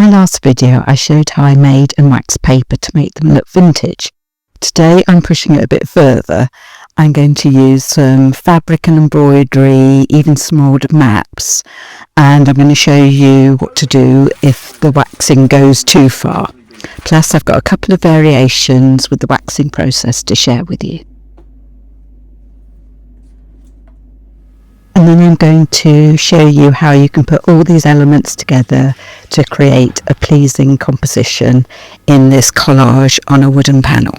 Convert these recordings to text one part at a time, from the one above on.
my last video, I showed how I made and waxed paper to make them look vintage. Today I'm pushing it a bit further. I'm going to use some fabric and embroidery, even some old maps, and I'm going to show you what to do if the waxing goes too far. Plus I've got a couple of variations with the waxing process to share with you. And then I'm going to show you how you can put all these elements together to create a pleasing composition in this collage on a wooden panel.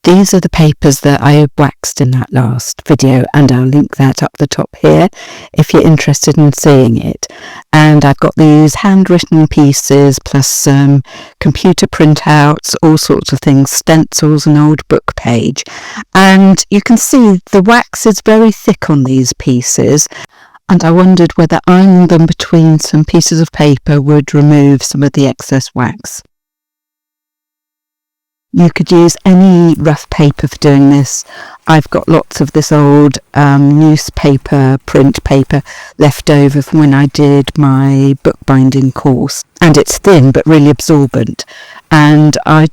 These are the papers that I waxed in that last video, and I'll link that up the top here if you're interested in seeing it. And I've got these handwritten pieces plus some computer printouts, all sorts of things, stencils, an old book page. And you can see the wax is very thick on these pieces, and I wondered whether ironing them between some pieces of paper would remove some of the excess wax. You could use any rough paper for doing this. I've got lots of this old newspaper, print paper left over from when I did my bookbinding course. And it's thin but really absorbent. And I've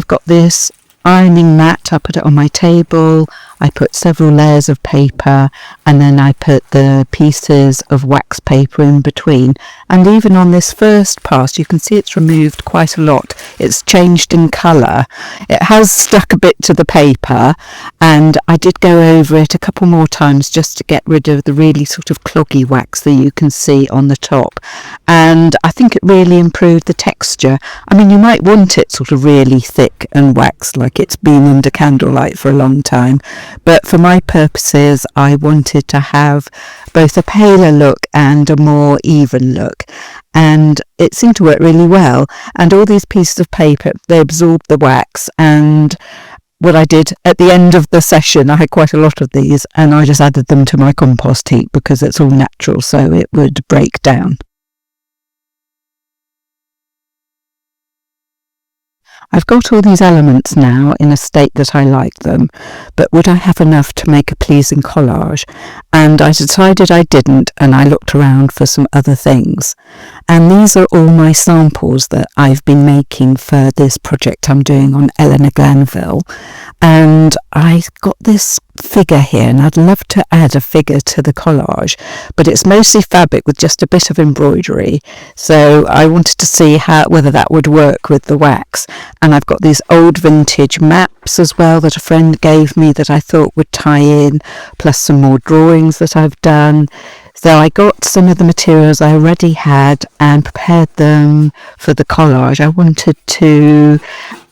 got this ironing mat, I put it on my table, I put several layers of paper, and then I put the pieces of wax paper in between. And even on this first pass, you can see it's removed quite a lot. It's changed in colour. It has stuck a bit to the paper, and I did go over it a couple more times just to get rid of the really sort of cloggy wax that you can see on the top. And I think it really improved the texture. I mean, you might want it sort of really thick and waxed, like it's been under candlelight for a long time. But for my purposes, I wanted to have both a paler look and a more even look. And it seemed to work really well. And all these pieces of paper, they absorbed the wax. And what I did at the end of the session, I had quite a lot of these, and I just added them to my compost heap because it's all natural, so it would break down. I've got all these elements now in a state that I like them, but would I have enough to make a pleasing collage? And I decided I didn't, and I looked around for some other things. And these are all my samples that I've been making for this project I'm doing on Elenor Glanville. And I got this figure here, and I'd love to add a figure to the collage, but it's mostly fabric with just a bit of embroidery, so I wanted to see whether that would work with the wax. And I've got these old vintage maps as well that a friend gave me that I thought would tie in, plus some more drawings that I've done. So I got some of the materials I already had and prepared them for the collage. I wanted to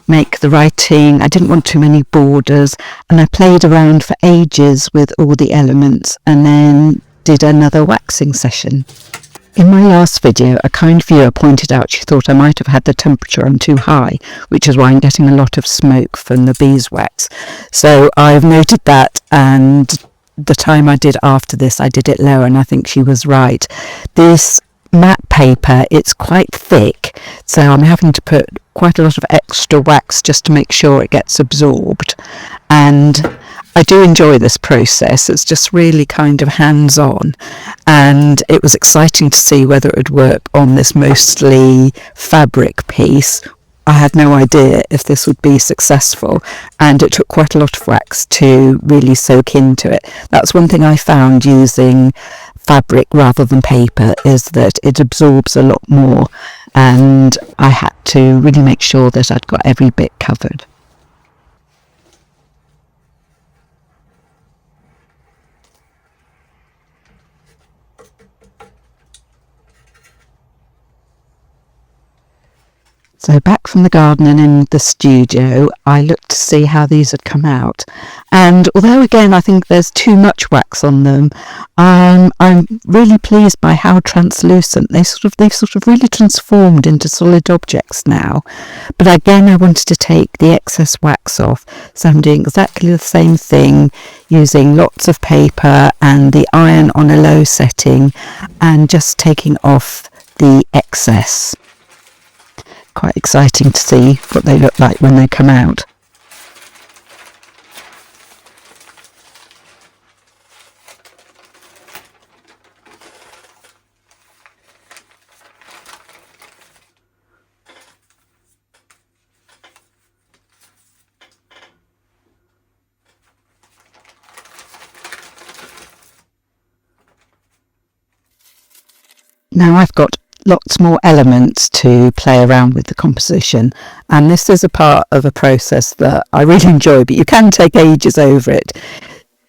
make the writing, I didn't want too many borders, and I played around for ages with all the elements and then did another waxing session. In my last video, a kind viewer pointed out she thought I might have had the temperature on too high, which is why I'm getting a lot of smoke from the beeswax. So I've noted that, and the time I did after this, I did it lower, and I think she was right. This matte paper, it's quite thick, so I'm having to put quite a lot of extra wax just to make sure it gets absorbed. And I do enjoy this process. It's just really kind of hands-on, and it was exciting to see whether it would work on this mostly fabric piece. I had no idea if this would be successful, and it took quite a lot of wax to really soak into it. That's one thing I found using fabric rather than paper, is that it absorbs a lot more, and I had to really make sure that I'd got every bit covered. So back from the garden and in the studio, I looked to see how these had come out. And although again I think there's too much wax on them, I'm really pleased by how translucent they've sort of really transformed into solid objects now. But again, I wanted to take the excess wax off, so I'm doing exactly the same thing, using lots of paper and the iron on a low setting, and just taking off the excess. Quite exciting to see what they look like when they come out. Now I've got lots more elements to play around with the composition, and this is a part of a process that I really enjoy, but you can take ages over it.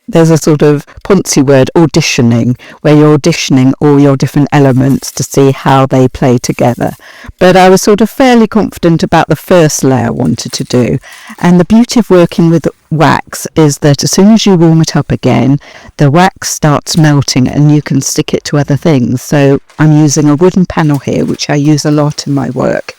There's a sort of poncy word, auditioning, where you're auditioning all your different elements to see how they play together. But I was sort of fairly confident about the first layer I wanted to do. And the beauty of working with wax is that as soon as you warm it up again, the wax starts melting and you can stick it to other things. So I'm using a wooden panel here, which I use a lot in my work.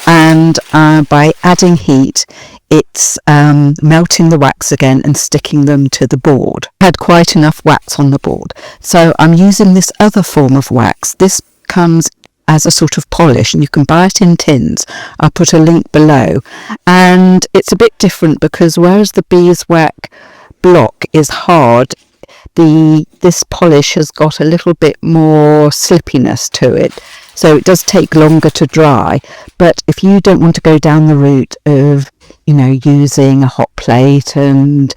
And by adding heat, it's melting the wax again and sticking them to the board. I had quite enough wax on the board, so I'm using this other form of wax. This comes as a sort of polish, and you can buy it in tins. I'll put a link below, and it's a bit different because whereas the beeswax block is hard, this polish has got a little bit more slippiness to it, so it does take longer to dry. But if you don't want to go down the route of, using a hot plate and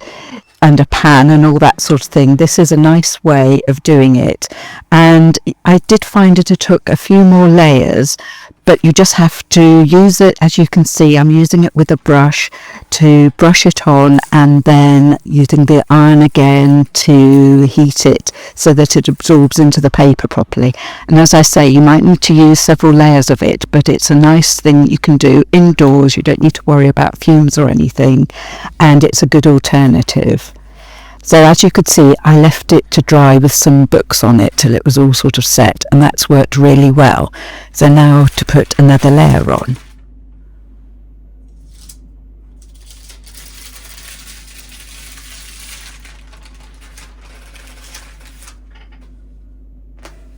a pan and all that sort of thing, this is a nice way of doing it. And I did find it took a few more layers, but you just have to use it. As you can see, I'm using it with a brush to brush it on, and then using the iron again to heat it so that it absorbs into the paper properly. And as I say, you might need to use several layers of it, but it's a nice thing you can do indoors. You don't need to worry about fumes or anything, and it's a good alternative. So as you could see, I left it to dry with some books on it till it was all sort of set, and that's worked really well. So now to put another layer on.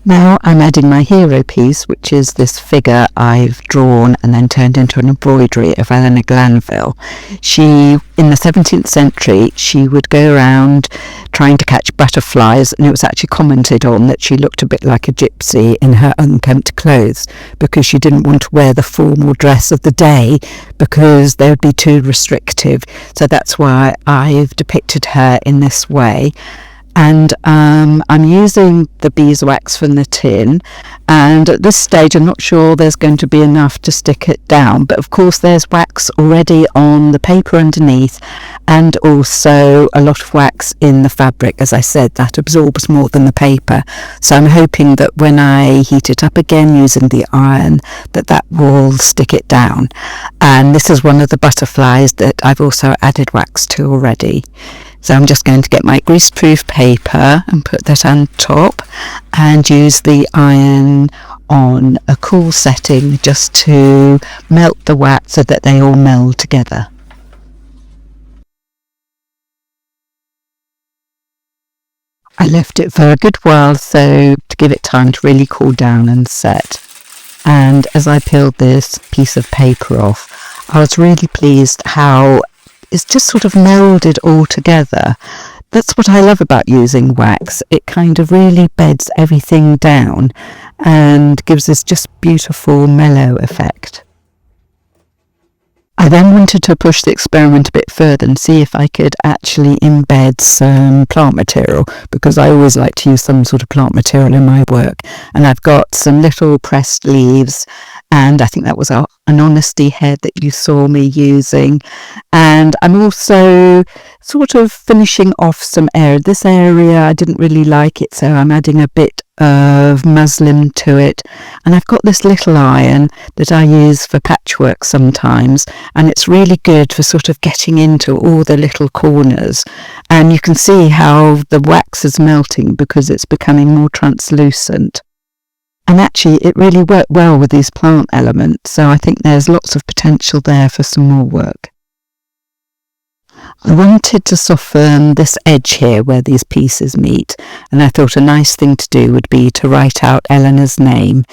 Now I'm adding my hero piece, which is this figure I've drawn and then turned into an embroidery of Elenor Glanville. In the 17th century, she would go around trying to catch butterflies, and it was actually commented on that she looked a bit like a gypsy in her unkempt clothes because she didn't want to wear the formal dress of the day because they would be too restrictive. So that's why I've depicted her in this way. And I'm using the beeswax from the tin, and at this stage I'm not sure there's going to be enough to stick it down, but of course there's wax already on the paper underneath, and also a lot of wax in the fabric. As I said, that absorbs more than the paper, so I'm hoping that when I heat it up again using the iron, that will stick it down. And this is one of the butterflies that I've also added wax to already. So I'm just going to get my greaseproof paper and put that on top and use the iron on a cool setting just to melt the wax so that they all meld together. I left it for a good while so to give it time to really cool down and set. And as I peeled this piece of paper off, I was really pleased how it's just sort of melded all together. That's what I love about using wax. It kind of really beds everything down and gives this just beautiful mellow effect. I then wanted to push the experiment a bit further and see if I could actually embed some plant material, because I always like to use some sort of plant material in my work. And I've got some little pressed leaves, and I think that was an honesty head that you saw me using. And I'm also sort of finishing off some area. This area I didn't really like it, so I'm adding a bit of muslin to it. And I've got this little iron that I use for patchwork sometimes, and it's really good for sort of getting into all the little corners. And you can see how the wax is melting because it's becoming more translucent. And actually it really worked well with these plant elements, so I think there's lots of potential there for some more work. I wanted to soften this edge here where these pieces meet, and I thought a nice thing to do would be to write out Eleanor's name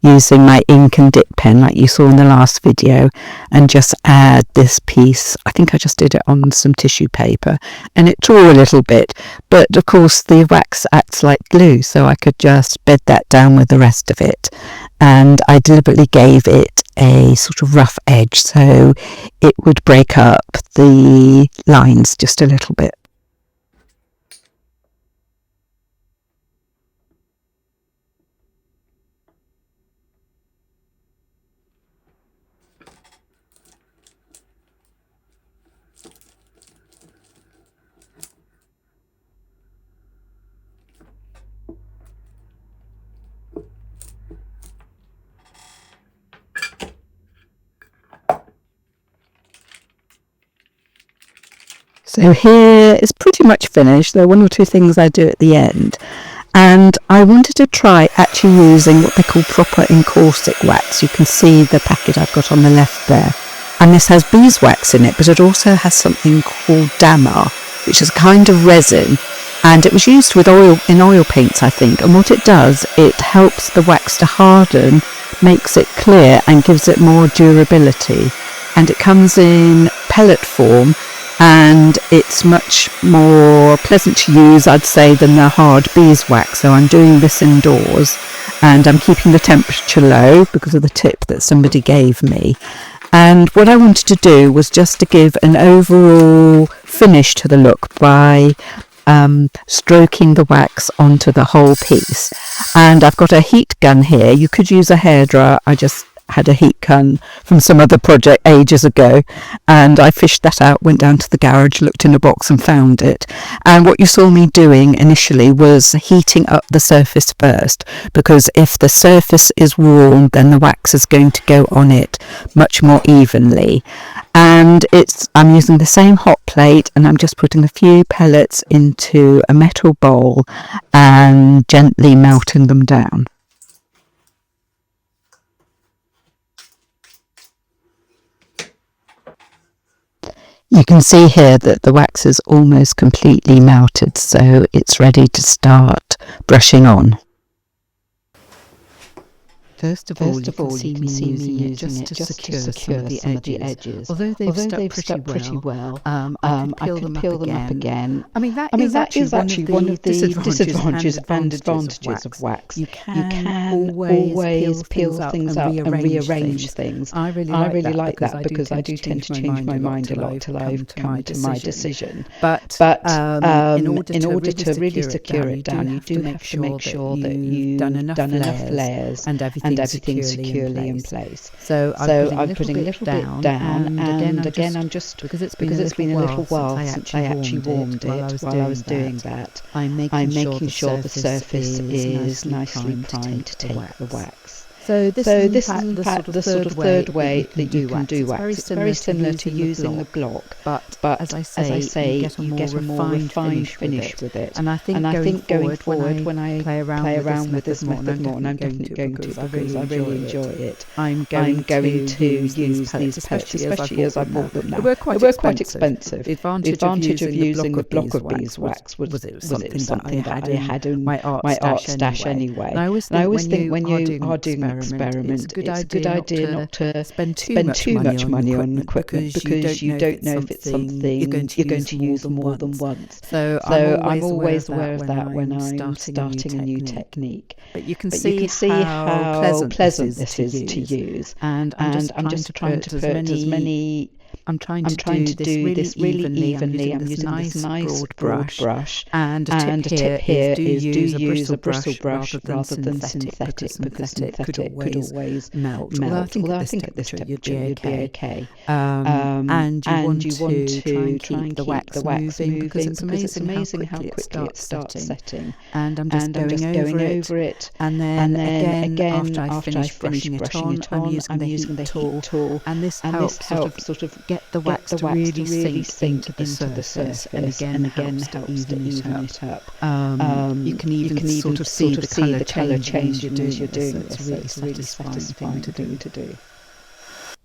using my ink and dip pen like you saw in the last video, and just add this piece. I think I just did it on some tissue paper and it tore a little bit, but of course the wax acts like glue, so I could just bed that down with the rest of it. And I deliberately gave it a sort of rough edge so it would break up the lines just a little bit. So here is pretty much finished. There are one or two things I do at the end. And I wanted to try actually using what they call proper encaustic wax. You can see the packet I've got on the left there. And this has beeswax in it, but it also has something called damar, which is a kind of resin. And it was used with oil paints, I think. And what it does, it helps the wax to harden, makes it clear and gives it more durability. And it comes in pellet form, and it's much more pleasant to use, I'd say, than the hard beeswax. So I'm doing this indoors, and I'm keeping the temperature low because of the tip that somebody gave me. And what I wanted to do was just to give an overall finish to the look by stroking the wax onto the whole piece. And I've got a heat gun here. You could use a hairdryer. I just had a heat gun from some other project ages ago, and I fished that out, went down to the garage, looked in a box and found it. And what you saw me doing initially was heating up the surface first, because if the surface is warm, then the wax is going to go on it much more evenly. And I'm using the same hot plate, and I'm just putting a few pellets into a metal bowl and gently melting them down. You can see here that the wax is almost completely melted, so it's ready to start brushing on. First of all, you can see me using it just to secure some of the edges. Although they've stuck pretty well, I can peel them up again. I mean, that is actually one of the disadvantages and advantages of wax. You can always peel things up and rearrange things. I really like that because I do tend to change my mind a lot till I've come to my decision. But in order to really secure it down, you do have to make sure that you've done enough layers and everything's securely in place. So I'm putting a little bit down, and again I'm just, because it's been a little while since I actually warmed it while I was doing that, I'm making sure the surface is nicely primed to take the wax. So this is in fact the sort of third way that you can do wax. It's very similar to using the block, but as I say, you get a more refined finish with it. And I think going forward, when I play around with this method more, and I'm definitely going to because I really enjoy it, I'm going to use these pellets, especially as I bought them now. They were quite expensive. The advantage of using the block of beeswax was it was something that I had in my art stash anyway. And I always think when you are doing experiment, it's a good idea not to spend too much money on equipment because you don't know if it's something you're going to use more than once. So I'm always aware of that when I'm starting a new technique. But you can see how pleasant this is to use. And I'm just trying to put as many... I'm trying to do this really evenly. I'm using this nice broad brush, and a tip here is do use a bristle brush rather than synthetic, because synthetic could always melt. Although I think at this temperature you'd be okay. And you want to try and keep the wax moving because it's amazing how quickly it starts setting. And I'm just going over it, and then again after I finish brushing it on, I'm using the heat tool, and this helps sort of get the wax to really sink into the surface, and again helps to even it up. You can even sort of see the colour change as you're doing this. It's a really satisfying thing to do.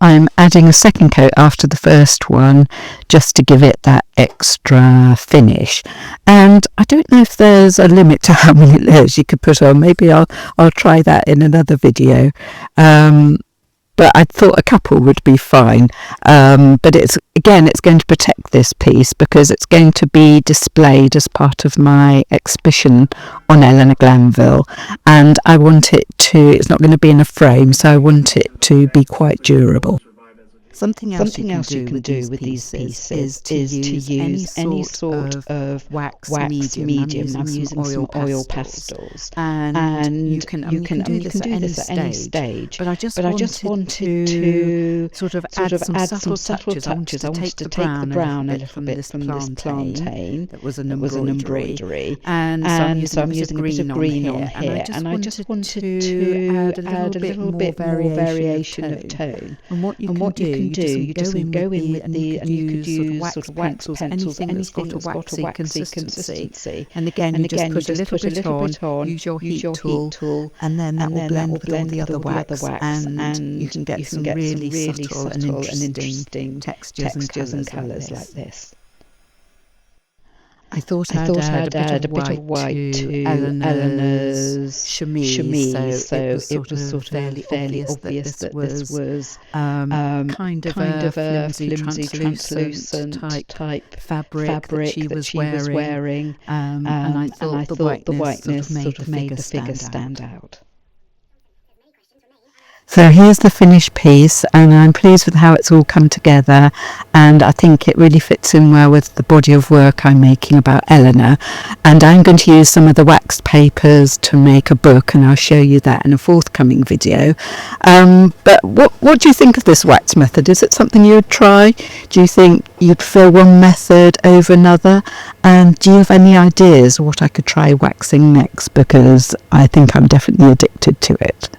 I'm adding a second coat after the first one just to give it that extra finish, and I don't know if there's a limit to how many layers you could put on. Maybe I'll try that in another video. But I thought a couple would be fine. But it's going to protect this piece because it's going to be displayed as part of my exhibition on Elenor Glanville, and I want it to, it's not going to be in a frame, so I want it to be quite durable. Something else you can do with these pieces is to use any sort of wax medium. I'm using some oil pastels, and you can do this at any stage. But I just wanted to sort of add some subtle touches. I wanted to take the brown a little bit from this plantain that was an embroidery, and so I'm using a bit of green on here, and I just wanted to add a little bit more variation of tone. And what you can You doesn't go in with the, and you could use sort of wax pencils, anything that's got a waxy consistency. And again, you just put a little bit on, use your heat tool, and then that will blend with all the other wax, and you can get some really subtle and interesting textures and colours like this. I thought I'd add a bit of white to Eleanor's chemise, so it was sort of fairly obvious that this was kind of a flimsy, translucent type fabric that she was wearing, and I thought the whiteness sort of made the figure stand out. So here's the finished piece, and I'm pleased with how it's all come together, and I think it really fits in well with the body of work I'm making about Elenor. And I'm going to use some of the waxed papers to make a book, and I'll show you that in a forthcoming video. But what do you think of this wax method? Is it something you would try? Do you think you'd prefer one method over another? And do you have any ideas what I could try waxing next? Because I think I'm definitely addicted to it.